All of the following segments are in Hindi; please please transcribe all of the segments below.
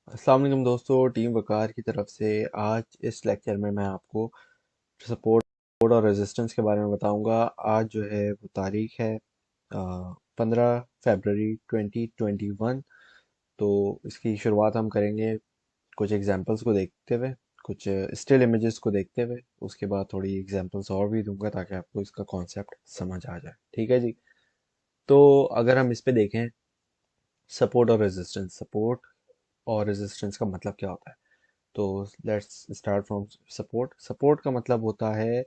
अस्सलाम वालेकुम दोस्तों, टीम वकार की तरफ से आज इस लेक्चर में मैं आपको सपोर्ट और रेजिस्टेंस के बारे में बताऊंगा। आज जो है वो तारीख है 15 फरवरी 2021। तो इसकी शुरुआत हम करेंगे कुछ एग्जांपल्स को देखते हुए, कुछ स्टिल इमेजेस को देखते हुए। उसके बाद थोड़ी एग्जांपल्स और भी दूंगा ताकि आपको इसका कॉन्सेप्ट समझ आ जाए। ठीक है जी। तो अगर हम इस पे देखें सपोर्ट और रेजिस्टेंस का मतलब क्या होता है। तो let's start from support. Support का मतलब होता है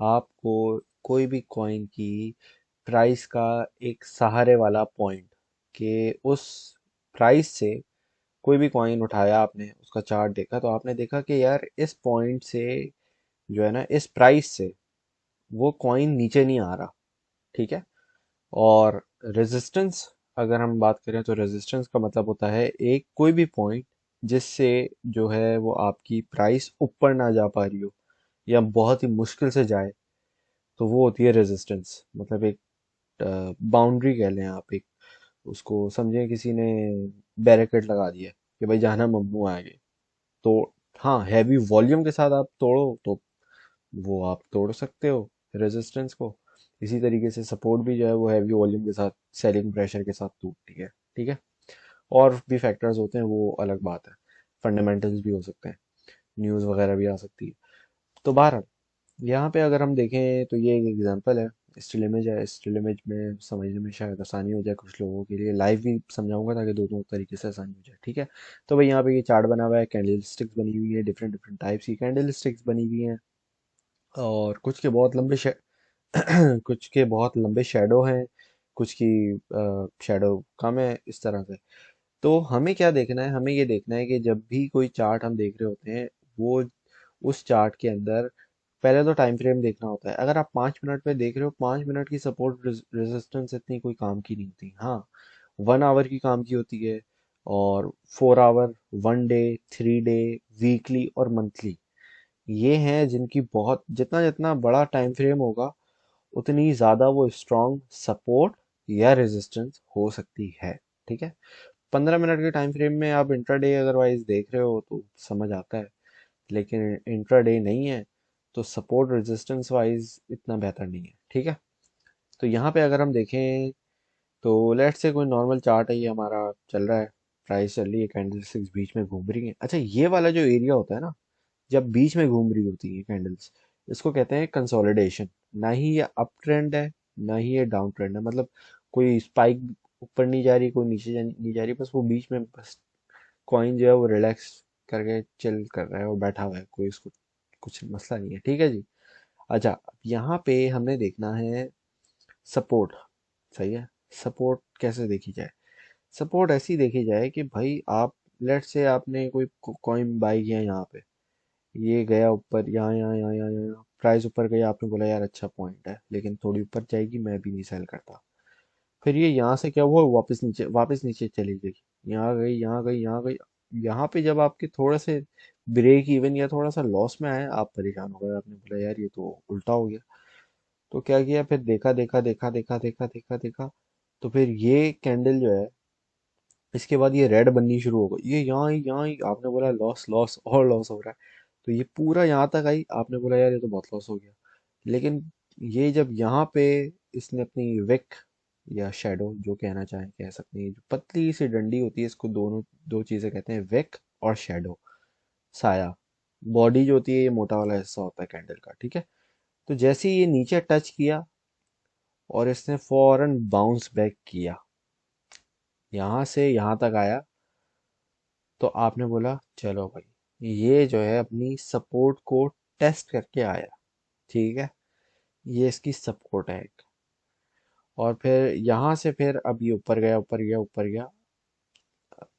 आपको कोई भी कॉइन की प्राइस का एक सहारे वाला पॉइंट, कि उस प्राइस से कोई भी कॉइन उठाया आपने, उसका चार्ट देखा तो आपने देखा कि यार इस पॉइंट से जो है ना, इस प्राइस से वो कॉइन नीचे नहीं आ रहा। ठीक है। और रेजिस्टेंस, अगर हम बात करें तो रेजिस्टेंस का मतलब होता है एक कोई भी पॉइंट जिससे जो है वो आपकी प्राइस ऊपर ना जा पा रही हो या बहुत ही मुश्किल से जाए, तो वो होती है रेजिस्टेंस। मतलब एक बाउंड्री कह लें आप, एक उसको समझें किसी ने बैरिकेड लगा दिया कि भाई जाना ममनू है आगे। तो हाँ, हैवी वॉल्यूम के साथ आप तोड़ो तो वो आप तोड़ सकते हो रेजिस्टेंस को। इसी तरीके से सपोर्ट भी जो है वो हैवी वॉल्यूम के साथ, सेलिंग प्रेशर के साथ टूटती है। ठीक है। और भी फैक्टर्स होते हैं, वो अलग बात है। फंडामेंटल्स भी हो सकते हैं, न्यूज़ वगैरह भी आ सकती है। तो बहरहाल यहाँ पे अगर हम देखें तो ये एक एग्जांपल है, स्टिल इमेज है। स्टिल इमेज में समझने में शायद आसानी हो जाए कुछ लोगों के लिए। लाइव भी समझाऊंगा ताकि दोनों तरीके से आसानी हो जाए। ठीक है। तो भाई यहाँ पे ये चार्ट बना हुआ है, कैंडल स्टिक्स बनी हुई है, डिफरेंट डिफरेंट टाइप्स की कैंडल स्टिक्स बनी हुई हैं। और कुछ के बहुत लंबे कुछ के बहुत लंबे शेडो हैं, कुछ की शेडो कम है, इस तरह से। तो हमें क्या देखना है, हमें ये देखना है कि जब भी कोई चार्ट हम देख रहे होते हैं, वो उस चार्ट के अंदर पहले तो टाइम फ्रेम देखना होता है। अगर आप 5 मिनट पे देख रहे हो, 5 मिनट की सपोर्ट रेजिस्टेंस इतनी कोई काम की नहीं होती। हाँ, 1 आवर की काम की होती है, और 4 आवर, 1 डे, 3 डे, वीकली और मंथली, ये हैं जिनकी बहुत, जितना जितना बड़ा टाइम फ्रेम होगा उतनी ज़्यादा वो स्ट्रॉन्ग सपोर्ट या रेजिस्टेंस हो सकती है। ठीक है। 15 मिनट के टाइम फ्रेम में आप इंट्राडे अदरवाइज देख रहे हो तो समझ आता है, लेकिन इंट्राडे नहीं है तो सपोर्ट रेजिस्टेंस वाइज इतना बेहतर नहीं है। ठीक है। तो यहाँ पे अगर हम देखें तो लेट्स से कोई नॉर्मल चार्ट है, ये हमारा चल रहा है, प्राइस चल रही है, कैंडल स्टिक्स बीच में घूम रही है। अच्छा, ये वाला जो एरिया होता है ना, जब बीच में घूम रही होती है कैंडल्स, इसको कहते हैं कंसोलिडेशन। ना ही ये अप ट्रेंड है, ना ही ये डाउन ट्रेंड है। मतलब कोई स्पाइक ऊपर नहीं जा रही, कोई नीचे नहीं जा रही, बस वो बीच में, बस कॉइन जो है वो रिलैक्स करके चिल कर रहा है और बैठा हुआ है, कोई उसको कुछ मसला नहीं है। ठीक है जी। अच्छा, अब यहाँ पे हमें देखना है सपोर्ट। सही है। सपोर्ट कैसे देखी जाए? सपोर्ट ऐसी देखी जाए कि भाई आप, लेट से आपने कोई कॉइन बाई किया यहाँ पे, ये गया ऊपर, यहाँ यहाँ यहाँ यहाँ यहाँ प्राइस ऊपर गई, आपने बोला यार अच्छा पॉइंट है, लेकिन थोड़ी ऊपर जाएगी, मैं भी नहीं सेल करता। फिर ये यहाँ से क्या हुआ, वापस नीचे चली गई, यहाँ गई, यहाँ गई, यहाँ गई। यहाँ पे जब आपके थोड़ा से ब्रेक इवन या थोड़ा सा लॉस में आए, आप परेशान हो गए, आपने बोला यार ये तो उल्टा हो गया। तो क्या किया, फिर देखा देखा देखा देखा देखा देखा देखा, तो फिर ये कैंडल जो है, इसके बाद ये रेड बननी शुरू हो गई, ये यहाँ ही आपने बोला लॉस लॉस और लॉस हो रहा है। तो ये पूरा यहाँ तक आई, आपने बोला यार ये तो बहुत लॉस हो गया। लेकिन ये जब यहाँ पे इसने अपनी विक या शेडो, जो कहना चाहें कह सकते हैं, जो पतली सी डंडी होती है, इसको दोनों, दो चीजें कहते हैं, विक और शेडो, साया। बॉडी जो होती है, ये मोटा वाला हिस्सा होता है कैंडल का। ठीक है। तो जैसे ही ये नीचे टच किया और इसने फौरन बाउंस बैक किया, यहाँ से यहाँ तक आया, तो आपने बोला चलो भाई ये जो है अपनी सपोर्ट को टेस्ट करके आया। ठीक है। ये इसकी सपोर्ट है एक। और फिर यहाँ से फिर अब ये ऊपर गया, ऊपर गया, ऊपर गया,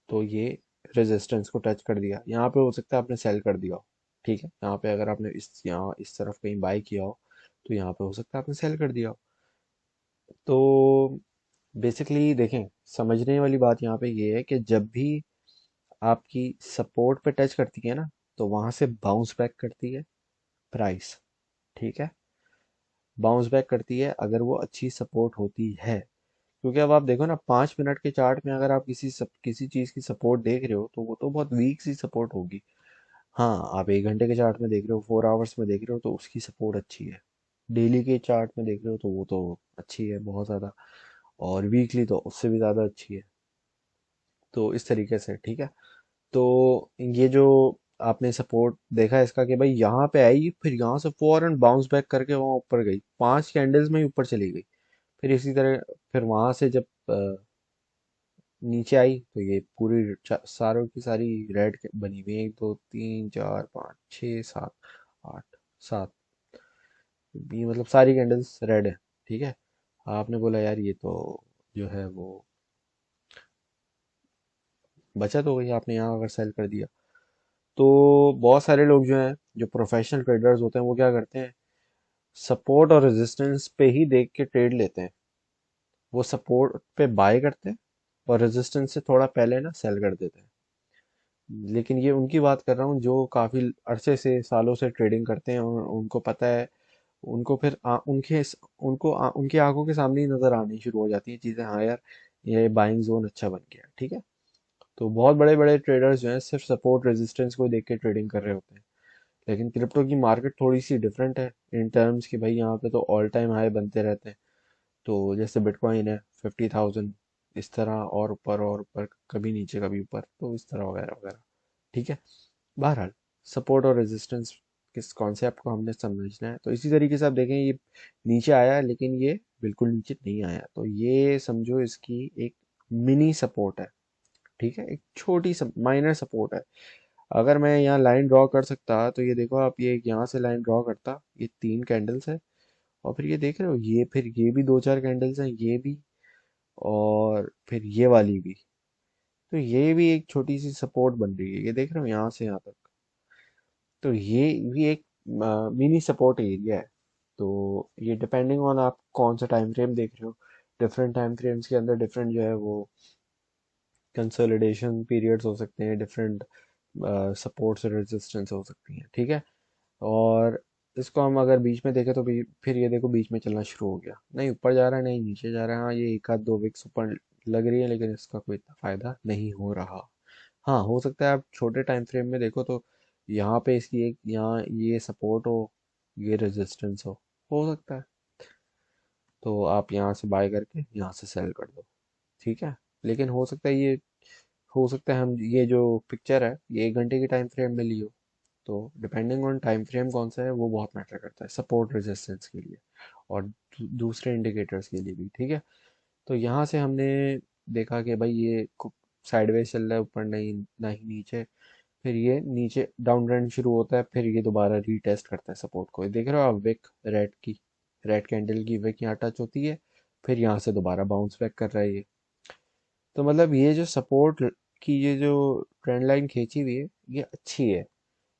तो ये रेजिस्टेंस को टच कर दिया। यहाँ पे हो सकता है आपने सेल कर दिया हो। ठीक है। यहाँ पे अगर आपने इस, यहाँ इस तरफ कहीं बाय किया हो, तो यहाँ पे हो सकता है आपने सेल कर दिया हो। तो बेसिकली देखें, समझने वाली बात यहाँ पे ये है कि जब भी आपकी सपोर्ट पे टच करती है ना, तो वहां से बाउंस बैक करती है प्राइस। ठीक है। बाउंस बैक करती है अगर वो अच्छी सपोर्ट होती है। क्योंकि अब आप देखो ना, 5 मिनट के चार्ट में अगर आप किसी चीज की सपोर्ट देख रहे हो तो वो तो बहुत वीक सी सपोर्ट होगी। हाँ, आप 1 घंटे के चार्ट में देख रहे हो, 4 आवर्स में देख रहे हो तो उसकी सपोर्ट अच्छी है। डेली के चार्ट में देख रहे हो तो वो तो अच्छी है बहुत ज़्यादा। और वीकली तो उससे भी ज़्यादा अच्छी है। तो इस तरीके से ठीक है। तो ये जो आपने सपोर्ट देखा इसका कि भाई यहाँ पे आई, फिर यहाँ से फौरन बाउंस बैक करके वहाँ ऊपर गई, 5 कैंडल्स में ही ऊपर चली गई। फिर इसी तरह फिर वहां से जब नीचे आई तो ये पूरी सारों की सारी रेड बनी हुई है, 1 2 3 4 5 6 7 8 7। ये मतलब सारी कैंडल्स रेड है। ठीक है। आपने बोला यार ये तो जो है वो बचत हो गई, आपने यहाँ अगर सेल कर दिया। तो बहुत सारे लोग जो हैं, जो प्रोफेशनल ट्रेडर्स होते हैं, वो क्या करते हैं, सपोर्ट और रेजिस्टेंस पे ही देख के ट्रेड लेते हैं। वो सपोर्ट पे बाय करते हैं और रेजिस्टेंस से थोड़ा पहले ना सेल कर देते हैं। लेकिन ये उनकी बात कर रहा हूँ जो काफी अरसे से, सालों से ट्रेडिंग करते हैं और उनको पता है। उनको फिर उनकी आंखों के सामने ही नजर आनी शुरू हो जाती है चीजें, हाँ यार ये बाइंग जोन अच्छा बन गया। ठीक है। तो बहुत बड़े बड़े ट्रेडर्स जो हैं सिर्फ सपोर्ट रेजिस्टेंस को देख के ट्रेडिंग कर रहे होते हैं। लेकिन क्रिप्टो की मार्केट थोड़ी सी डिफरेंट है इन टर्म्स की, भाई यहाँ पे तो ऑल टाइम हाई बनते रहते हैं। तो जैसे बिटकॉइन है 50,000, इस तरह और ऊपर, कभी नीचे कभी ऊपर, तो इस तरह वगैरह वगैरह। ठीक है। बहरहाल, सपोर्ट और रेजिस्टेंस किस कॉन्सेप्ट को हमने समझना है, तो इसी तरीके से आप देखें ये नीचे आया है, लेकिन ये बिल्कुल नीचे नहीं आया, तो ये समझो इसकी एक मिनी सपोर्ट है। ठीक है, एक छोटी माइनर सपोर्ट है। अगर मैं यहाँ लाइन ड्रॉ कर सकता तो ये देखो आप, ये यहाँ से लाइन ड्रॉ करता, ये 3 कैंडल्स है, और फिर ये देख रहे हो, ये फिर ये भी 2 4 कैंडल्स हैं, ये भी, और फिर ये वाली भी। तो ये भी एक छोटी सी सपोर्ट बन रही है, ये देख रहे हो यहाँ से यहाँ तक। तो ये भी एक मिनी सपोर्ट एरिया है। तो ये डिपेंडिंग ऑन आप कौन सा टाइम फ्रेम देख रहे हो। डिफरेंट टाइम फ्रेम्स के अंदर डिफरेंट जो है वो कंसोलिडेशन पीरियड्स हो सकते हैं, डिफरेंट सपोर्ट्स और रेजिस्टेंस हो सकती हैं। ठीक है। और इसको हम अगर बीच में देखें तो फिर ये देखो बीच में चलना शुरू हो गया, नहीं ऊपर जा रहा है नहीं नीचे जा रहा है। हाँ, ये 1 आध 2 विक्स ऊपर लग रही है, लेकिन इसका कोई इतना फायदा नहीं हो रहा। हाँ, हो सकता है आप छोटे टाइम फ्रेम में देखो तो यहाँ पे इसकी एक, यहाँ ये सपोर्ट हो, ये रेजिस्टेंस हो सकता है। तो आप यहाँ से बाय करके यहाँ से सेल कर दो। ठीक है। लेकिन हो सकता है ये, हो सकता है हम ये जो पिक्चर है ये 1 घंटे की टाइम फ्रेम में ली हो। तो डिपेंडिंग ऑन टाइम फ्रेम कौन सा है वो बहुत मैटर करता है सपोर्ट रेजिस्टेंस के लिए, और दूसरे इंडिकेटर्स के लिए भी। ठीक है। तो यहाँ से हमने देखा कि भाई ये साइडवेज चल रहा है, ऊपर नहीं ना ही नीचे। फिर ये नीचे डाउन ट्रेंड शुरू होता है, फिर ये दोबारा रीटेस्ट करता है सपोर्ट को। ये देख रहे हो आप, विक रेड कैंडल की विक यहाँ टच होती है, फिर यहाँ से दोबारा बाउंस बैक कर रहा है ये। तो मतलब ये जो सपोर्ट की ये जो ट्रेंड लाइन खींची हुई है, ये अच्छी है।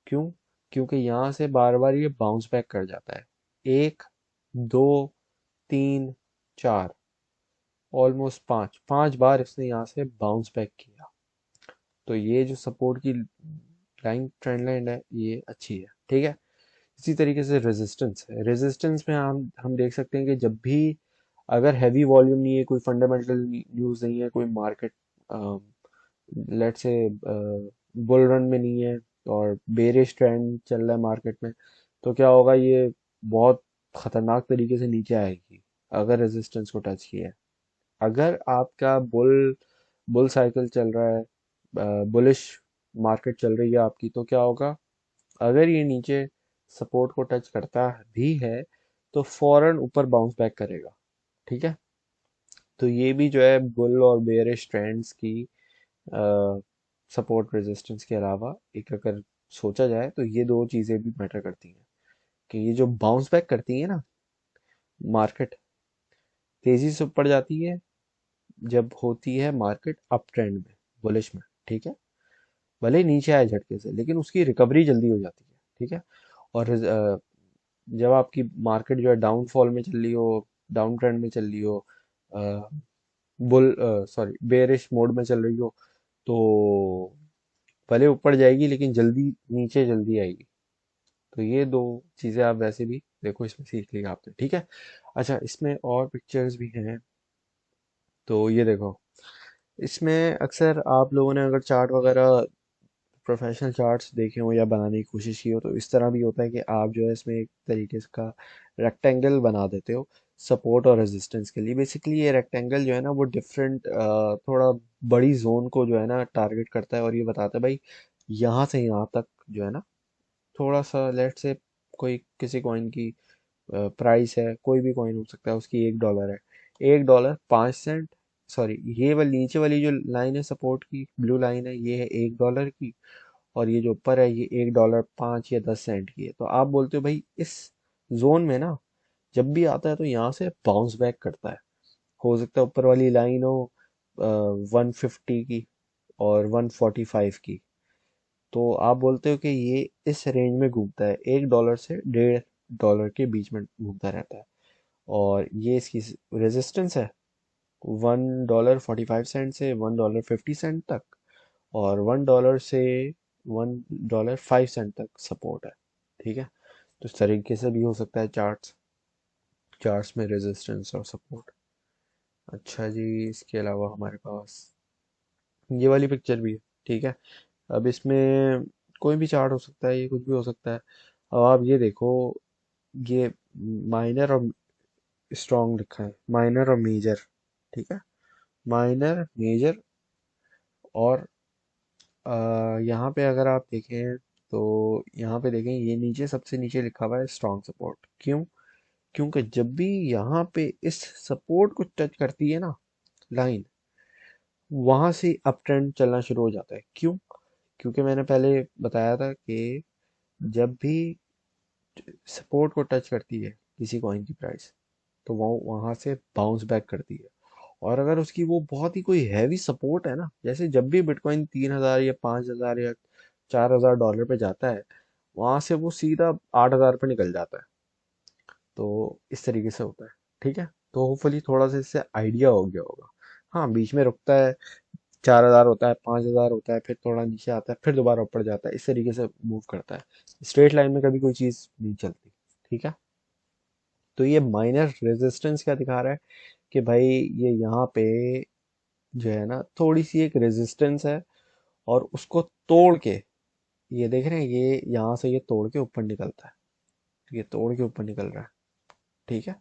क्यों? क्योंकि यहाँ से बार बार ये बाउंस बैक कर जाता है। 1 2 3 4, ऑलमोस्ट 5 5 बार इसने यहाँ से बाउंस बैक किया। तो ये जो सपोर्ट की लाइन, ट्रेंड लाइन है, ये अच्छी है। ठीक है। इसी तरीके से रेजिस्टेंस है, रेजिस्टेंस में हम देख सकते हैं कि जब भी, अगर हैवी वॉल्यूम नहीं है, कोई फंडामेंटल न्यूज़ नहीं है, कोई market let's say bull run में नहीं है, और बेरिश ट्रेंड चल रहा है मार्केट में, तो क्या होगा, ये बहुत खतरनाक तरीके से नीचे आएगी अगर रेजिस्टेंस को टच किया है। अगर आपका बुल साइकिल चल रहा है, बुलिश मार्केट चल रही है आपकी, तो क्या होगा, अगर ये नीचे सपोर्ट को टच करता भी है तो फौरन ऊपर बाउंस बैक करेगा। ठीक है। तो ये भी जो है बुल और बेयरिश ट्रेंड्स की सपोर्ट रेजिस्टेंस के अलावा एक अगर सोचा जाए तो ये दो चीजें भी मैटर करती हैं, कि ये जो बाउंस बैक करती है ना मार्केट, तेजी से ऊपर जाती है जब होती है मार्केट अप ट्रेंड में, बुलिश में। ठीक है। भले ही नीचे आए झटके से, लेकिन उसकी रिकवरी जल्दी हो जाती है। ठीक है। और जब आपकी मार्केट जो है डाउनफॉल में चल रही हो, डाउन ट्रेंड में चल रही हो, बुल सॉरी बेरिश मोड में चल रही हो, तो भले ऊपर जाएगी लेकिन जल्दी नीचे जल्दी आएगी। तो ये दो चीजें आप वैसे भी देखो, इसमें सीख लिया आपने। ठीक है। अच्छा, इसमें और पिक्चर्स भी हैं। तो ये देखो, इसमें अक्सर आप लोगों ने अगर चार्ट वगैरह प्रोफेशनल चार्ट्स देखे हो या बनाने की कोशिश की हो तो इस तरह भी होता है कि आप जो है इसमें एक तरीके से का रेक्टेंगल बना देते हो सपोर्ट और रेजिस्टेंस के लिए। बेसिकली ये रेक्टेंगल जो है ना वो डिफरेंट थोड़ा बड़ी जोन को जो है ना टारगेट करता है और ये बताता है भाई यहाँ से यहाँ तक जो है ना थोड़ा सा लेट से कोई किसी कॉइन की प्राइस है, कोई भी कॉइन हो सकता है, उसकी $1 है, $1 5 सेंट, सॉरी ये वाली नीचे वाली जो लाइन है सपोर्ट की ब्लू लाइन है ये है $1 की, और ये जो ऊपर है ये $1 5 या 10 सेंट की है। तो आप बोलते हो भाई इस जोन में ना जब भी आता है तो यहाँ से बाउंस बैक करता है। हो सकता है ऊपर वाली लाइन हो 150 की और 145 की, तो आप बोलते हो कि ये इस रेंज में घूमता है, $1 से $1.5 के बीच में घूमता रहता है। और ये इसकी रेजिस्टेंस है $1.45 से $1.50 तक, और $1 से $1.05 तक सपोर्ट है। ठीक है, तो इस तरीके से भी हो सकता है चार्ट्स चार्ट्स में रेजिस्टेंस और सपोर्ट। अच्छा जी, इसके अलावा हमारे पास ये वाली पिक्चर भी है। ठीक है, अब इसमें कोई भी चार्ट हो सकता है, ये कुछ भी हो सकता है। अब आप ये देखो, ये माइनर और स्ट्रॉन्ग लिखा है, माइनर और मेजर। ठीक है, माइनर मेजर, और यहाँ पे अगर आप देखें तो यहाँ पे देखें ये नीचे सबसे नीचे लिखा हुआ है स्ट्रॉन्ग सपोर्ट। क्यों? क्योंकि जब भी यहाँ पे इस सपोर्ट को टच करती है ना लाइन, वहां से अप ट्रेंड चलना शुरू हो जाता है। क्यों? क्योंकि मैंने पहले बताया था कि जब भी सपोर्ट को टच करती है किसी कॉइन की प्राइस तो वो वहां से बाउंस बैक करती है। और अगर उसकी वो बहुत ही कोई हैवी सपोर्ट है ना, जैसे जब भी बिटकॉइन 3,000 या 5,000 या $4,000 पे जाता है, वहां से वो सीधा 8,000 पे निकल जाता है। तो इस तरीके से होता है। ठीक है, तो होपफुली थोड़ा सा इससे आइडिया हो गया होगा। हाँ, बीच में रुकता है, 4,000 होता है, 5,000 होता है, फिर थोड़ा नीचे आता है, फिर दोबारा ऊपर जाता है, इस तरीके से मूव करता है। स्ट्रेट लाइन में कभी कोई चीज नहीं चलती। ठीक है, तो ये माइनर रेजिस्टेंस क्या दिखा रहा है कि भाई ये यहाँ पे जो है ना थोड़ी सी एक रेजिस्टेंस है, और उसको तोड़ के, ये देख रहे हैं ये यहाँ से ये तोड़ के ऊपर निकलता है, ये तोड़ के ऊपर निकल रहा है। ठीक है,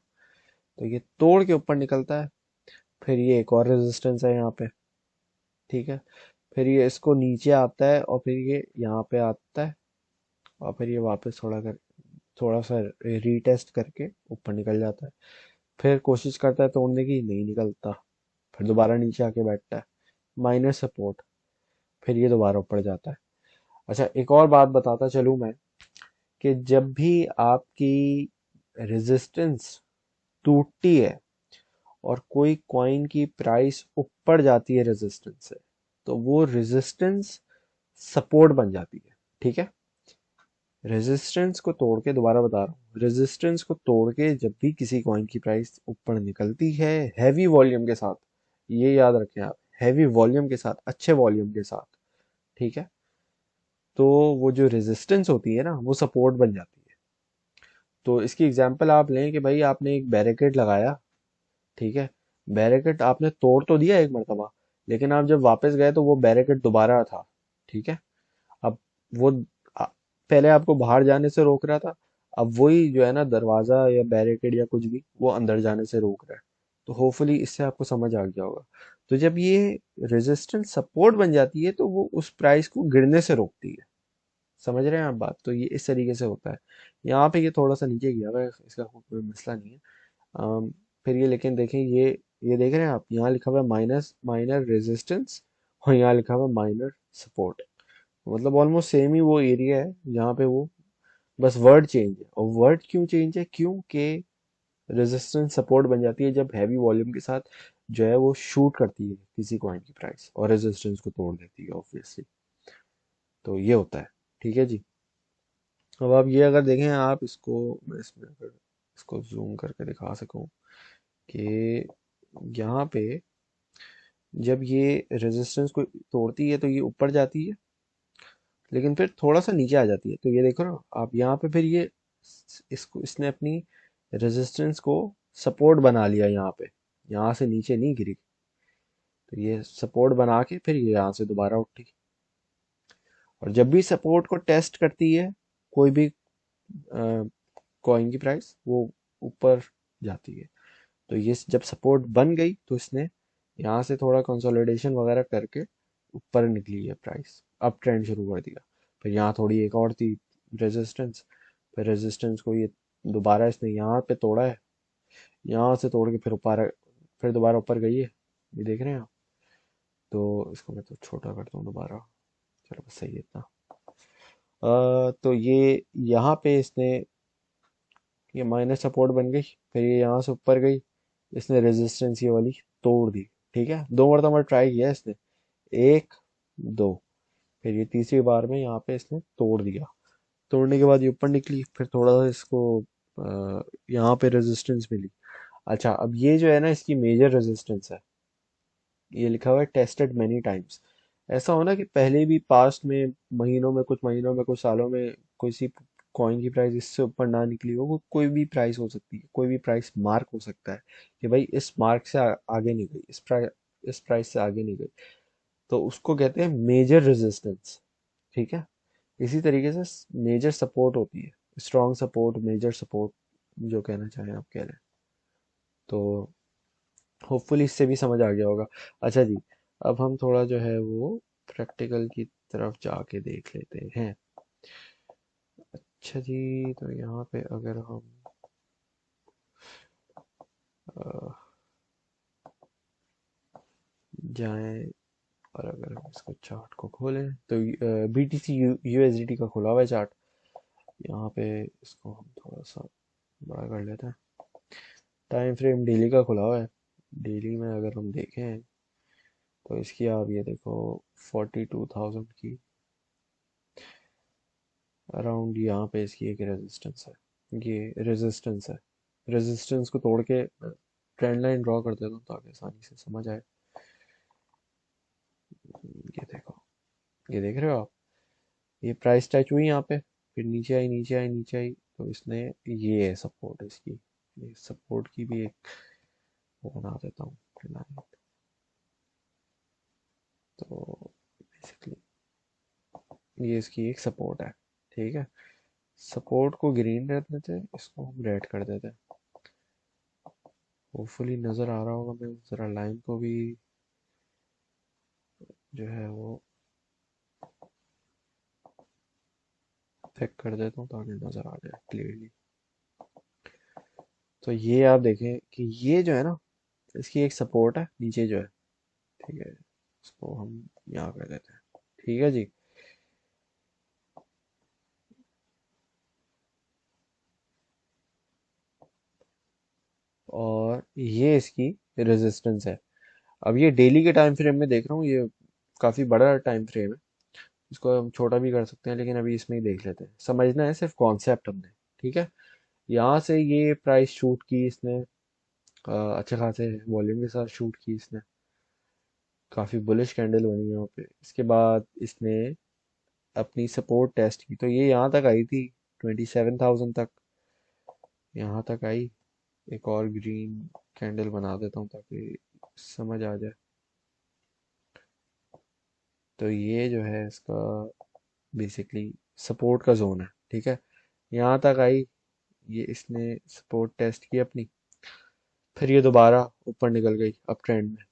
तो ये तोड़ के ऊपर निकलता है, फिर ये एक और रेजिस्टेंस है यहाँ पे। ठीक है, फिर ये इसको नीचे आता है और फिर ये यहाँ पे आता है, और फिर ये वापस थोड़ा सा रीटेस्ट करके ऊपर निकल जाता है। फिर कोशिश करता है तोड़ने की, नहीं निकलता, फिर दोबारा नीचे आके बैठता है, माइनर सपोर्ट, फिर ये दोबारा ऊपर जाता है। अच्छा, एक और बात बताता चलूं मैं, कि जब भी आपकी रेजिस्टेंस टूटती है और कोई कॉइन की प्राइस ऊपर जाती है रेजिस्टेंस से, तो वो रेजिस्टेंस सपोर्ट बन जाती है। ठीक है, रेजिस्टेंस को तोड़ के, दोबारा बता रहा हूँ, रेजिस्टेंस को तोड़ के जब भी किसी कॉइन की प्राइस ऊपर निकलती है हैवी वॉल्यूम के साथ, ये याद रखें आप, हैवी वॉल्यूम के साथ, अच्छे वॉल्यूम के साथ, ठीक है, तो वो जो रेजिस्टेंस होती है ना वो सपोर्ट बन जाती है। तो इसकी एग्जांपल आप लें कि भाई आपने एक बैरिकेड लगाया, ठीक है, बैरिकेड आपने तोड़ तो दिया एक मरतबा, लेकिन आप जब वापस गए तो वो बैरिकेड दोबारा था। ठीक है, अब वो आ- पहले आपको बाहर जाने से रोक रहा था, अब वही जो है ना दरवाजा या बैरिकेड या कुछ भी वो अंदर जाने से रोक रहा है। तो होपफुली इससे आपको समझ आ गया होगा। तो जब ये रेजिस्टेंस सपोर्ट बन जाती है तो वो उस प्राइस को गिरने से रोकती है। समझ रहे हैं आप बात? तो ये इस तरीके से होता है। यहाँ पे ये थोड़ा सा नीचे गया हुआ है, इसका कोई मसला नहीं है। अम, फिर ये लेकिन देखें, ये देख रहे हैं आप, यहाँ लिखा हुआ है माइनस माइनर रेजिस्टेंस, और यहाँ लिखा हुआ है माइनर सपोर्ट। मतलब ऑलमोस्ट सेम ही वो एरिया है जहाँ पे वो, बस वर्ड चेंज है। और वर्ड क्यों चेंज है? क्योंकि रेजिस्टेंस सपोर्ट बन जाती है जब हैवी वॉल्यूम के साथ जो है वो शूट करती है किसी कॉइन की प्राइस और रेजिस्टेंस को तोड़ देती है ऑब्वियसली। तो ये होता है। ठीक है जी, अब आप ये अगर देखें, आप इसको, मैं इसमें अगर इसको जूम करके दिखा सकूं कि यहाँ पे जब ये रेजिस्टेंस को तोड़ती है तो ये ऊपर जाती है, लेकिन फिर थोड़ा सा नीचे आ जाती है। तो ये देखो ना आप यहाँ पे, फिर ये इसको इसने अपनी रेजिस्टेंस को सपोर्ट बना लिया यहाँ पे, यहाँ से नीचे नहीं गिरी। तो ये सपोर्ट बना के फिर ये यहाँ से दोबारा उठी, और जब भी सपोर्ट को टेस्ट करती है कोई भी कॉइन की प्राइस, वो ऊपर जाती है। तो ये जब सपोर्ट बन गई तो इसने यहाँ से थोड़ा कंसोलिडेशन वगैरह करके ऊपर निकली है प्राइस, अप ट्रेंड शुरू कर दिया। फिर यहाँ थोड़ी एक और थी रेजिस्टेंस, फिर रेजिस्टेंस को ये दोबारा इसने यहाँ पे तोड़ा है, यहाँ से तोड़ के फिर ऊपर, फिर दोबारा ऊपर गई है, ये देख रहे हैं आप। तो इसको मैं तो छोटा करता हूँ दोबारा, चलो बस सही है इतना। तो ये यहाँ पे इसने, ये माइनस सपोर्ट बन गई, फिर ये यहाँ से ऊपर गई, इसने रेजिस्टेंस ये वाली तोड़ दी। ठीक है, दो मरतबा ट्राई किया इसने, एक, दो, फिर ये तीसरी बार में यहाँ पे इसने तोड़ दिया। तोड़ने के बाद ये ऊपर निकली, फिर थोड़ा सा इसको यहाँ पे रेजिस्टेंस मिली। अच्छा, अब ये जो है ना इसकी मेजर रेजिस्टेंस है, ये लिखा हुआ है टेस्टेड मेनी टाइम्स। ऐसा होना कि पहले भी पास्ट में, महीनों में कुछ सालों में कोई सी कॉइन की प्राइस इससे ऊपर ना निकली हो, वो कोई भी प्राइस हो सकती है, कोई भी प्राइस मार्क हो सकता है कि भाई इस मार्क से आगे नहीं गई, इस प्राइस से आगे नहीं गई, तो उसको कहते हैं मेजर रेजिस्टेंस। ठीक है, इसी तरीके से मेजर सपोर्ट होती है, स्ट्रॉन्ग सपोर्ट, मेजर सपोर्ट, जो कहना चाहें आप कह रहे हैं। तो होपफुली इससे भी समझ आ गया होगा। अच्छा जी, अब हम थोड़ा जो है वो प्रैक्टिकल की तरफ जाके देख लेते हैं। अच्छा जी, तो यहाँ पे अगर हम अ, जाएं, और अगर हम इसको चार्ट को खोलें तो BTC USDT का खुला हुआ है चार्ट। यहाँ पे इसको हम थोड़ा सा बड़ा कर लेते हैं। टाइम फ्रेम डेली का खुला हुआ है। डेली में अगर हम देखें तो इसकी आप ये देखो, 42,000 की अराउंड यहाँ पे इसकी एक रेजिस्टेंस है, ये रेजिस्टेंस है। रेजिस्टेंस को तोड़ के ट्रेंड लाइन ड्रॉ कर देता हूँ ताकि आसानी से समझ आए। ये देखो, ये देख रहे हो आप, ये प्राइस टच हुई यहाँ पे, फिर नीचे आई, नीचे आई, नीचे आई, तो इसने, ये है सपोर्ट इसकी, ये सपोर्ट की भी एक वो बना देता हूँ लाइन। तो बेसिकली ये इसकी एक सपोर्ट है। ठीक है, सपोर्ट को ग्रीन कर देते हैं, इसको हम रेड कर देते हैं। होपफुली नज़र आ रहा होगा, मैं ज़रा लाइन को भी जो है वो थिक कर देता हूँ ताकि नज़र आ जाए क्लियरली। तो ये आप देखें कि ये जो है ना, इसकी एक सपोर्ट है नीचे जो है। ठीक है, इसको हम यहाँ कर देते हैं। ठीक है जी, और ये इसकी रेजिस्टेंस है। अब ये डेली के टाइम फ्रेम में देख रहा हूँ, ये काफ़ी बड़ा टाइम फ्रेम है, इसको हम छोटा भी कर सकते हैं, लेकिन अभी इसमें ही देख लेते हैं। समझना है सिर्फ कॉन्सेप्ट हमने। ठीक है, यहाँ से ये प्राइस शूट की इसने, अच्छे खासे वॉल्यूम के साथ शूट की इसने, काफ़ी बुलिश कैंडल बनी यहाँ पे। इसके बाद इसने अपनी सपोर्ट टेस्ट की, तो ये यहाँ तक आई थी, 27,000 तक, यहाँ तक आई। एक और ग्रीन कैंडल बना देता हूँ ताकि समझ आ जाए। तो ये जो है इसका बेसिकली सपोर्ट का जोन है। ठीक है, यहाँ तक आई, ये इसने सपोर्ट टेस्ट की अपनी, फिर ये दोबारा ऊपर निकल गई अप ट्रेंड में,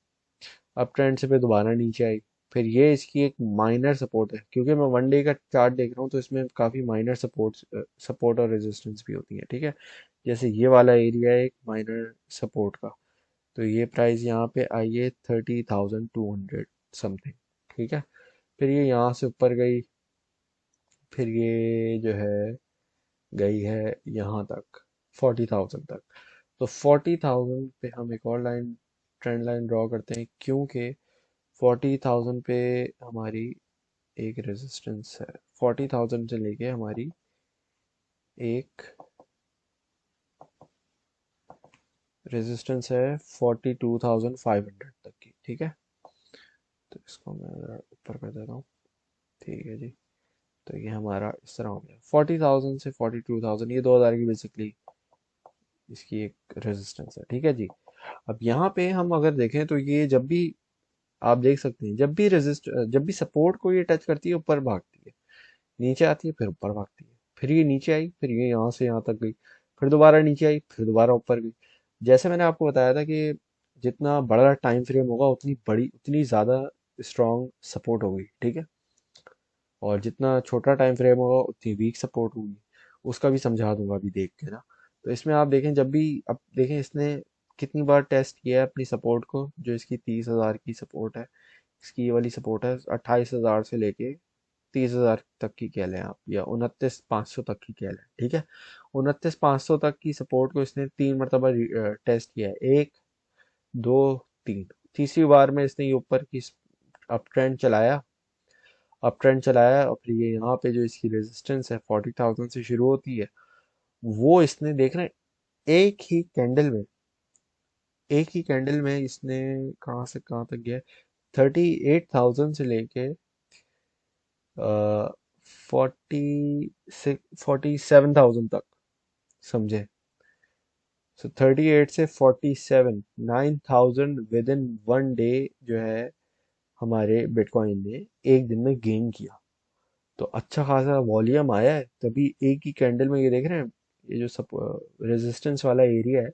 अप ट्रेंड से फिर दोबारा नीचे आई। फिर ये इसकी एक माइनर सपोर्ट है, क्योंकि मैं वन डे का चार्ट देख रहा हूँ तो इसमें काफ़ी माइनर सपोर्ट और रेजिस्टेंस भी होती है। ठीक है, जैसे ये वाला एरिया है एक माइनर सपोर्ट का। तो ये प्राइस यहाँ पे आई है 30,200 समथिंग। ठीक है, फिर ये यहाँ से ऊपर गई, फिर ये जो है गई है यहाँ तक, 40,000 तक। तो 40,000 पे हम एक और लाइन, ट्रेंड लाइन ड्रॉ करते हैं, क्योंकि 40,000 पे हमारी एक रेजिस्टेंस है, 40,000 से लेके हमारी एक रेजिस्टेंस है 42,500 तक की। ठीक है, तो इसको मैं ज़रा ऊपर कर देता हूँ। ठीक है जी, तो ये हमारा इस तरह हो गया, 40,000 से 42,000, ये 2,000 की बेसिकली इसकी एक रेजिस्टेंस है। ठीक है जी, अब यहाँ पे हम अगर देखें तो ये जब भी आप देख सकते हैं जब भी सपोर्ट को ये टच करती है ऊपर भागती है, नीचे आती है फिर ऊपर भागती है, फिर ये नीचे आई, फिर ये यहाँ से यहाँ तक गई, फिर दोबारा नीचे आई, फिर दोबारा ऊपर गई। जैसे मैंने आपको बताया था कि जितना बड़ा टाइम फ्रेम होगा उतनी ज़्यादा स्ट्रॉन्ग सपोर्ट होगी, ठीक है। और जितना छोटा टाइम फ्रेम होगा उतनी वीक सपोर्ट होगी। उसका भी समझा दूंगा अभी देख के ना। तो इसमें आप देखें, जब भी अब देखें इसने कितनी बार टेस्ट किया है अपनी सपोर्ट को, जो इसकी 30,000 की सपोर्ट है, इसकी ये वाली सपोर्ट है 28,000 से लेके 30,000 तक की कह लें आप, या 29,500 तक की कह लें, ठीक है। 29,500 तक की सपोर्ट को इसने 3 मरतबा टेस्ट किया है, एक, दो, तीन। तीसरी बार में इसने ये ऊपर की अप ट्रेंड चलाया, और फिर ये यहाँ पे जो इसकी रेजिस्टेंस है 40,000 से शुरू होती है, वो इसने देख रहे हैं एक ही कैंडल में इसने कहाँ से कहाँ तक गया, 38,000 से लेके 47,000 तक, समझे। सो 38 से 47, 9,000 विद इन 1 डे जो है हमारे बिटकॉइन ने एक दिन में गेन किया। तो अच्छा खासा वॉल्यूम आया है, तभी एक ही कैंडल में ये देख रहे हैं, ये जो सब रेजिस्टेंस वाला एरिया है,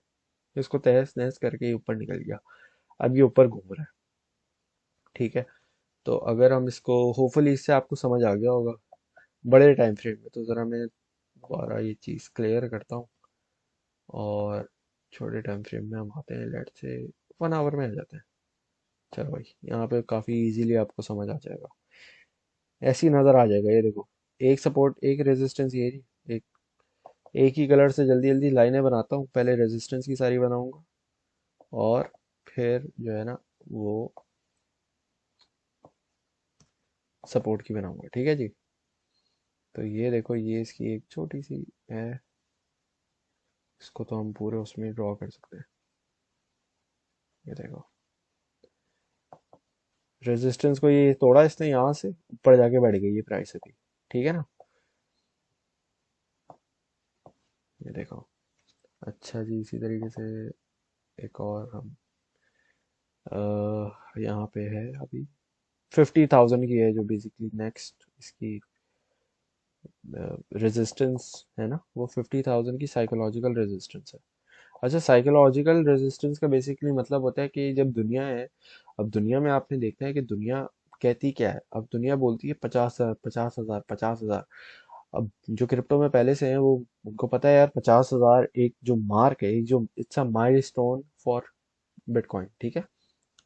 इसको तहस नहस करके ये ऊपर निकल गया। अब ये ऊपर घूम रहा है, ठीक है। तो अगर हम इसको, होपफुली इससे आपको समझ आ गया होगा बड़े टाइम फ्रेम में। तो ज़रा मैं दोबारा ये चीज़ क्लियर करता हूँ, और छोटे टाइम फ्रेम में हम आते हैं, लेट से 1 आवर में आ जाते हैं। चलो भाई, यहाँ पे काफ़ी इजीली आपको समझ आ जाएगा, ऐसी नज़र आ जाएगा। ये देखो, एक सपोर्ट एक रेजिस्टेंस, ये रही। एक ही कलर से जल्दी जल्दी लाइनें बनाता हूँ, पहले रेजिस्टेंस की सारी बनाऊंगा, और फिर जो है ना वो सपोर्ट की बनाऊंगा, ठीक है जी। तो ये देखो, ये इसकी एक छोटी सी है, इसको तो हम पूरे उसमें ड्रॉ कर सकते हैं। ये देखो, रेजिस्टेंस को ये तोड़ा इसने, यहाँ से ऊपर जाके बैठ गई ये प्राइस अभी, ठीक है ना। ये देखो, अच्छा जी, इसी तरीके से एक और हम यहाँ पे है अभी 50,000 की है, जो बेसिकली नेक्स्ट इसकी रेजिस्टेंस है ना, वो 50,000 की साइकोलॉजिकल रेजिस्टेंस है। अच्छा, साइकोलॉजिकल रेजिस्टेंस का बेसिकली मतलब होता है कि जब दुनिया है, अब दुनिया में आपने देखना है कि दुनिया कहती क्या है। अब दुनिया बोलती है 50,000, 50,000, 50,000। अब जो क्रिप्टो में पहले से हैं, वो उनको पता है यार 50,000 एक जो मार्क है, एक जो it's a milestone for bitcoin, ठीक है।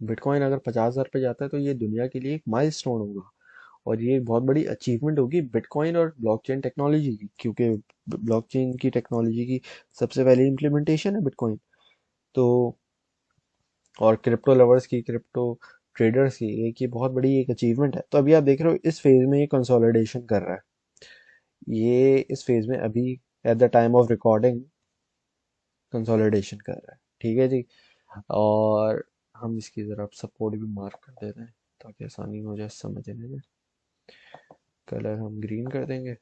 बिटकॉइन अगर 50,000 पे जाता है तो ये दुनिया के लिए एक माइलस्टोन होगा, और ये एक बहुत बड़ी अचीवमेंट होगी बिटकॉइन और ब्लॉकचेन टेक्नोलॉजी की, क्योंकि ब्लॉकचेन की टेक्नोलॉजी की सबसे पहले इम्प्लीमेंटेशन है बिटकॉइन। तो और क्रिप्टो लवर्स की, क्रिप्टो ट्रेडर्स की एक ये बहुत बड़ी एक अचीवमेंट है। तो अभी आप देख रहे हो इस फेज में ये कंसोलिडेशन कर रहा है, ये इस फेज में अभी at the time of recording consolidation कर रहा है, ठीक है जी। और हम इसकी ज़रा सपोर्ट भी मार्क कर देते हैं ताकि आसानी हो जाए समझने में। कलर हम ग्रीन कर देंगे,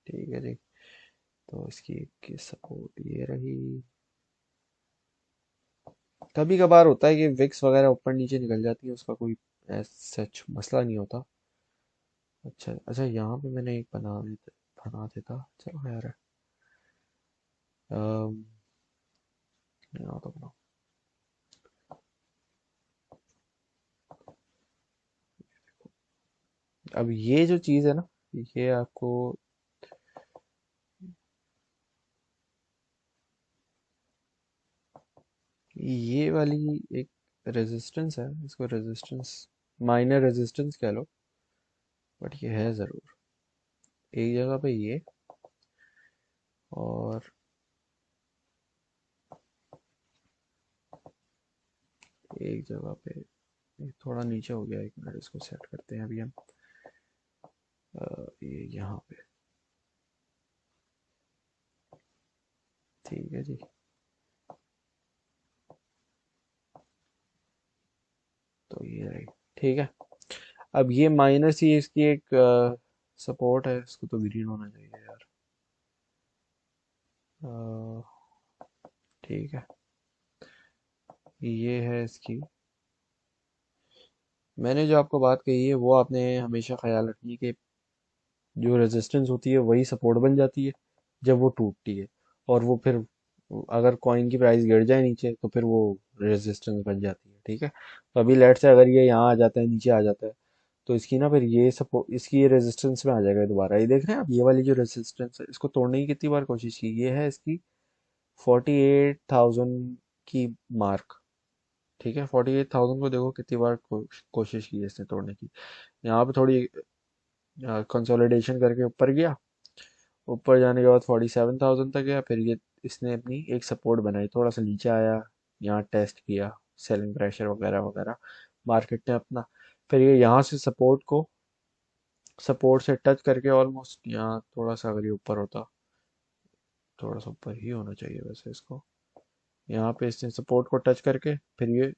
ठीक है जी। तो इसकी की सपोर्ट ये रही। कभी कभार होता है कि विक्स वगैरह ऊपर नीचे निकल जाती है, उसका कोई सच मसला नहीं होता। अच्छा अच्छा, यहाँ पे मैंने एक बना देता, चलो यार। अम, यहाँ तो बनाओ। अब ये जो चीज़ है ना, ये आपको, ये वाली एक रेजिस्टेंस है, इसको रेजिस्टेंस, माइनर रेजिस्टेंस कह लो, बट ये है ज़रूर एक जगह पे ये, और एक जगह पे ये थोड़ा नीचे हो गया। एक मिनट, इसको सेट करते हैं अभी हम। ये यहाँ पे, ठीक है जी। तो ये रही, ठीक है। अब ये माइनर सी इसकी एक सपोर्ट है, इसको तो ग्रीन होना चाहिए यार। अ, ठीक है, ये है इसकी मैंने जो आपको बात कही है वो आपने हमेशा ख्याल रखनी है कि जो रेजिस्टेंस होती है वही सपोर्ट बन जाती है जब वो टूटती है, और वो फिर अगर कॉइन की प्राइस गिर जाए नीचे तो फिर वो रेजिस्टेंस बन जाती है। ठीक है, तो अभी लेट से अगर ये यहाँ आ जाता है, नीचे आ जाता है, तो इसकी ना फिर ये सपोर्ट, इसकी ये रेजिस्टेंस में आ जाएगा दोबारा। ये देख रहे हैं आप, ये वाली जो रेजिस्टेंस है इसको तोड़ने की कितनी बार कोशिश की, ये है इसकी 48,000 की मार्क। ठीक है, 48,000 को देखो कितनी बार कोशिश की है इसने तोड़ने की। यहाँ पे थोड़ी कंसोलिडेशन करके ऊपर गया, ऊपर जाने के बाद 47,000 तक गया, फिर ये इसने अपनी एक सपोर्ट बनाई, थोड़ा सा नीचे आया, यहाँ टेस्ट किया, सेलिंग प्रेशर वगैरह वगैरह मार्केट ने अपना, फिर ये यहाँ से सपोर्ट से टच करके ऑलमोस्ट यहाँ थोड़ा सा, अगर ये ऊपर होता, थोड़ा सा ऊपर ही होना चाहिए वैसे इसको, यहाँ पे इसने सपोर्ट को टच करके फिर ये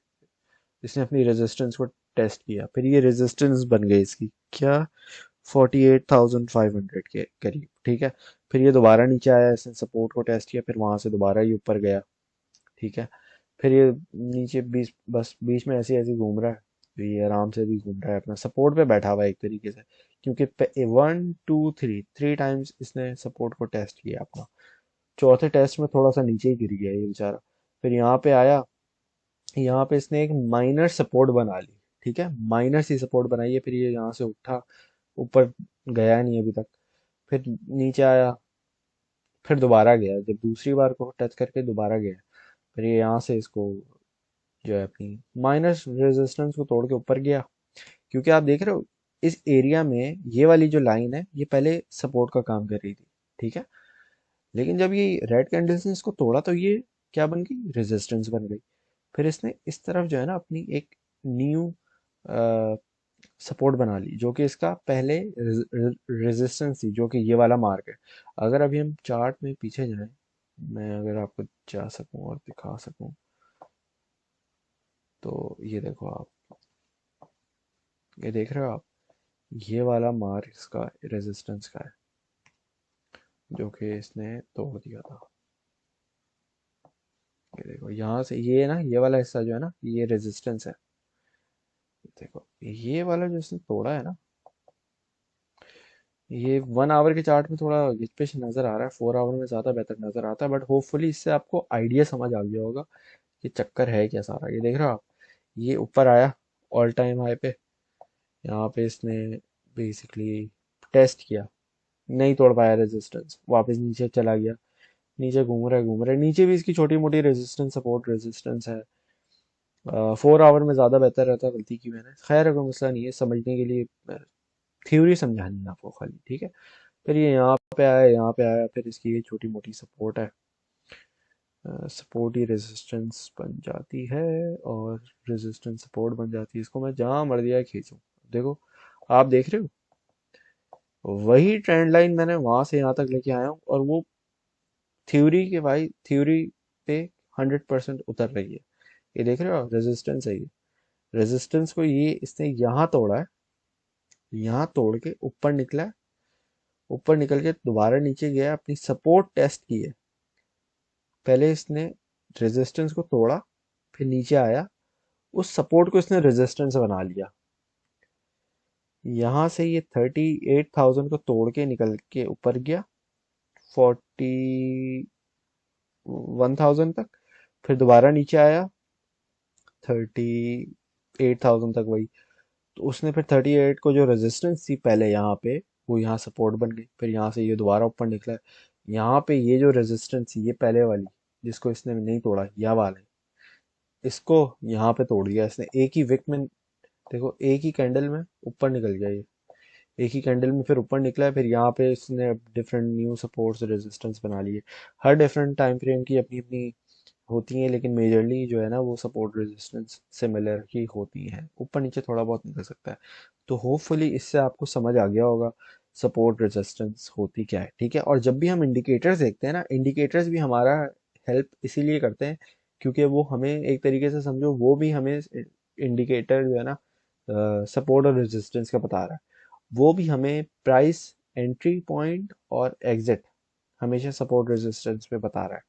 इसने अपनी रेजिस्टेंस को टेस्ट किया, फिर ये रेजिस्टेंस बन गई इसकी क्या, 48,500 के करीब। ठीक है, फिर ये दोबारा नीचे आया, इसने सपोर्ट को टेस्ट किया, फिर वहां से दोबारा ये ऊपर गया। ठीक है, फिर ये नीचे बीच, बस बीच में ऐसे ऐसे घूम रहा है, तो ये आराम से भी घूम रहा है, अपना सपोर्ट पे बैठा हुआ है एक तरीके से, क्योंकि 1 2 3 3 टाइम्स इसने सपोर्ट को टेस्ट किया अपना। चौथे टेस्ट में थोड़ा सा नीचे ही गिर गया ये बेचारा, फिर यहाँ पे आया, यहाँ पे इसने एक माइनर सपोर्ट बना ली। ठीक है, माइनर सी सपोर्ट बनाई है, फिर ये यहाँ से उठा, ऊपर गया नहीं अभी तक, फिर नीचे आया, फिर दोबारा गया, जब दूसरी बार को टच करके दोबारा गया, फिर ये यहाँ से इसको जो है अपनी माइनर रेजिस्टेंस को तोड़ के ऊपर गया। क्योंकि आप देख रहे हो इस एरिया में ये वाली जो लाइन है ये पहले सपोर्ट का काम कर रही थी। ठीक है, लेकिन जब ये रेड कैंडल्स ने इसको तोड़ा तो ये क्या बन गई, रेजिस्टेंस बन गई। फिर इसने इस तरफ जो है ना अपनी एक न्यू सपोर्ट बना ली, जो कि इसका पहले रेजिस्टेंस थी, जो कि ये वाला मार्क है। अगर अभी हम चार्ट में पीछे जाएं, मैं अगर आपको जा सकूं और दिखा सकूं, तो ये देखो आप, ये देख रहे हो आप, ये वाला मार्क इसका रेजिस्टेंस का है, जो कि इसने तोड़ दिया था। ये देखो यहाँ से, ये ना ये वाला हिस्सा जो है ना ये रेजिस्टेंस है। देखो ये वाला जो इसने तोड़ा है ना, ये 1 आवर के चार्ट में थोड़ा गिच नजर आ रहा है, 4 आवर में ज्यादा बेहतर नजर आता है, बट होपफुली इससे आपको आइडिया समझ आ गया होगा कि चक्कर है क्या सारा। ये देख रहे हो आप, ये ऊपर आया ऑल टाइम हाई पे, यहाँ पे इसने बेसिकली टेस्ट किया, नहीं तोड़ पाया रेजिस्टेंस, वापस नीचे चला गया, नीचे घूम रहा है, नीचे भी इसकी छोटी मोटी रेजिस्टेंस सपोर्ट रेजिस्टेंस है। 4 आवर में ज़्यादा बेहतर रहता, गलती की मैंने, खैर कोई मसला नहीं है, समझने के लिए थ्योरी समझानी है आपको खाली। ठीक है, फिर ये यहाँ पे आया, यहाँ पे आया, फिर इसकी ये छोटी मोटी सपोर्ट है, सपोर्ट ही रेजिस्टेंस बन जाती है, और रेजिस्टेंस सपोर्ट बन जाती है, इसको मैं जहाँ मर्जी आए खींचूं। देखो आप देख रहे हो, वही ट्रेंड लाइन मैंने वहां से यहाँ तक लेके आया हूँ, और वो थ्योरी के भाई, थ्योरी पे 100% उतर रही है। ये देख रहे हो, रेजिस्टेंस है ये, रेजिस्टेंस को ये इसने यहाँ तोड़ा है, यहाँ तोड़ के ऊपर निकला है, ऊपर निकल के दोबारा नीचे गया, अपनी सपोर्ट टेस्ट की है। पहले इसने रेजिस्टेंस को तोड़ा, फिर नीचे आया, उस सपोर्ट को इसने रेजिस्टेंस बना लिया, यहाँ से ये 38,000 को तोड़ के निकल के ऊपर गया 41,000 तक, फिर दोबारा नीचे आया 38,000 तक वही, तो उसने फिर 38 को जो रेजिस्टेंस थी पहले यहाँ पे, वो यहाँ सपोर्ट बन गई, फिर यहाँ से ये दोबारा ऊपर निकला है, यहाँ पे ये जो रेजिस्टेंस थी ये पहले वाली, जिसको इसने नहीं तोड़ा, यह वाला, इसको यहाँ पे तोड़ दिया इसने एक ही विक में। देखो एक ही कैंडल में ऊपर निकल गया ये, एक ही कैंडल में फिर ऊपर निकला है, फिर यहाँ पे इसने डिफरेंट न्यू सपोर्ट्स रेजिस्टेंस बना लिए। हर डिफरेंट टाइम फ्रेम की अपनी अपनी होती हैं, लेकिन मेजरली जो है ना वो सपोर्ट रेजिस्टेंस सिमिलर ही होती हैं, ऊपर नीचे थोड़ा बहुत निकल सकता है। तो होपफुली इससे आपको समझ आ गया होगा सपोर्ट रेजिस्टेंस होती क्या है। ठीक है, और जब भी हम इंडिकेटर्स देखते हैं ना, इंडिकेटर्स भी हमारा हेल्प इसीलिए करते हैं, क्योंकि वो हमें एक तरीके से समझो, वो भी हमें इंडिकेटर जो है ना सपोर्ट और रेजिस्टेंस का बता रहा है, वो भी हमें प्राइस एंट्री पॉइंट और एग्जिट हमेशा सपोर्ट रेजिस्टेंस पे बता रहा है।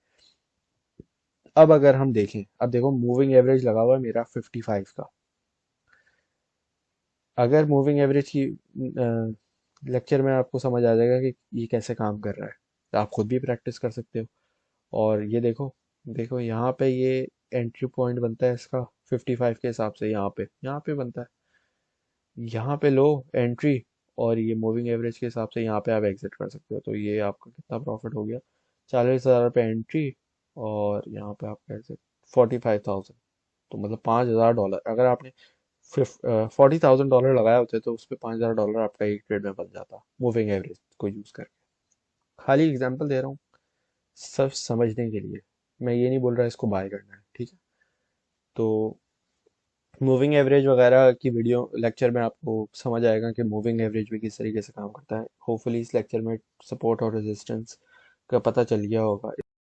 अब अगर हम देखें, अब देखो मूविंग एवरेज लगा हुआ है मेरा 55 का, अगर मूविंग एवरेज की लेक्चर में आपको समझ आ जाएगा कि ये कैसे काम कर रहा है, तो आप खुद भी प्रैक्टिस कर सकते हो। और ये देखो, देखो यहाँ पे ये एंट्री पॉइंट बनता है इसका 55 के हिसाब से, यहाँ पे बनता है, यहाँ पे लो एंट्री, और ये मूविंग एवरेज के हिसाब से यहाँ पे आप एग्जिट कर सकते हो। तो ये आपका कितना प्रॉफिट हो गया, 40,000 रुपये एंट्री, और यहाँ पे आपका एग्जिट 45,000। तो मतलब $5,000, अगर आपने 40,000 डॉलर लगाए होते तो उस पर $5,000 आपका एक ट्रेड में बन जाता, मूविंग एवरेज को यूज करके। खाली एग्जांपल दे रहा हूँ, सब समझने के लिए। मैं ये नहीं बोल रहा इसको बाय करना है, ठीक है। तो मूविंग एवरेज वगैरह की वीडियो लेक्चर में आपको समझ आएगा कि मूविंग एवरेज भी किस तरीके से काम करता है। होपफुली इस लेक्चर में सपोर्ट और रेजिस्टेंस का पता चल गया होगा।